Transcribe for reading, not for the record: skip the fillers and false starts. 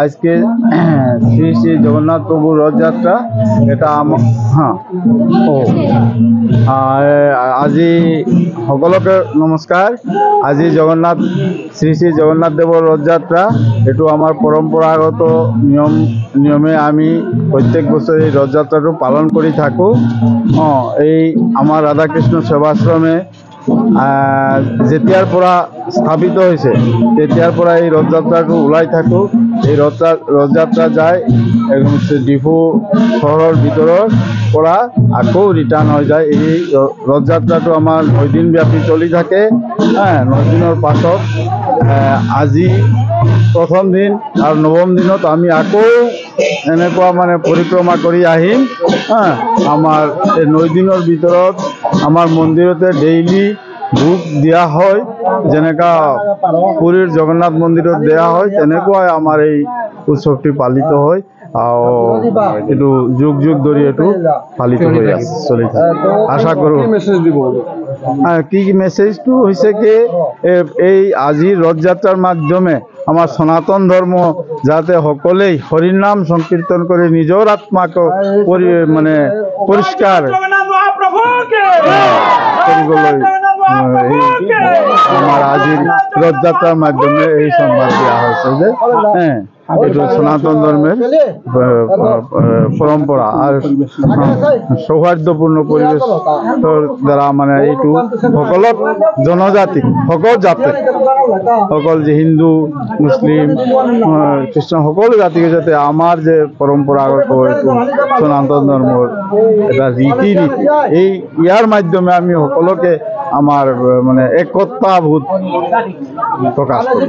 আজকে শ্ৰী শ্ৰী জগন্নাথ প্ৰভুৰ ৰথযাত্ৰা। এটা আজি সকলকে নমস্কাৰ। আজি জগন্নাথ শ্ৰী শ্ৰী জগন্নাথ দেৱৰ ৰথযাত্ৰা। এইটো আমাৰ পৰম্পৰাগত নিয়মে আমি প্ৰত্যেক বছৰে এই ৰথযাত্ৰাটো পালন কৰি থাকোঁ। এই আমাৰ ৰাধাকৃষ্ণ সেৱাশ্ৰমে যেতিয়াৰ পৰা স্থাপিত হৈছে তেতিয়াৰ পৰা এই ৰথযাত্ৰাটো ওলাই থাকোঁ। এই ৰথযাত্ৰা যায় ডিফু চহৰৰ ভিতৰৰ পৰা আকৌ ৰিটাৰ্ণ হৈ যায়। এই ৰথযাত্ৰাটো আমাৰ 9 দিন ব্যাপী চলি থাকে। 9 দিনৰ পাছত আজি প্ৰথম দিন আৰু নৱম দিনত আমি আকৌ এনেকুৱা মানে পৰিক্ৰমা কৰি আহিম। আমাৰ এই 9 দিনৰ ভিতৰত আমাৰ মন্দিৰতে ডেইলি ভোগ দিয়া হয়, যেনেকা পুৰীৰ জগন্নাথ মন্দিৰত দেয়া হয় তেনেকুৱাই আমাৰ এই উৎসৱটি পালিত হয়। এইটো যুগ যুগ ধৰি এইটো পালিত হৈ আছে, চলি থাকে। আশা কৰোঁ কি মেছেজটো হৈছে কি এই আজিৰ ৰথযাত্ৰাৰ মাধ্যমে আমাৰ সনাতন ধৰ্ম যাতে সকলেই হৰিৰ নাম সংকীৰ্তন কৰে নিজৰ আত্মাকে মানে পৰিষ্কাৰ কৰিবলৈ আমার আজির রথযাত্রার মাধ্যমে এই সংবাদ দেওয়া হয়েছে যে এইটো সনাতন ধর্মের পরম্পরা আর সৌহার্দ্যপূর্ণ পৰিবেশৰ দ্বারা মানে এইটো সকল জনজাতি সকল যে হিন্দু মুসলিম খ্রিস্টান সকল জাতিকে যাতে আমার যে পরম্পরাগত এইটো সনাতন ধর্মের এটা রীতি এই ইয়ার মাধ্যমে আমি সকলকে আমার মানে একতাবোধ প্রকাশ করি।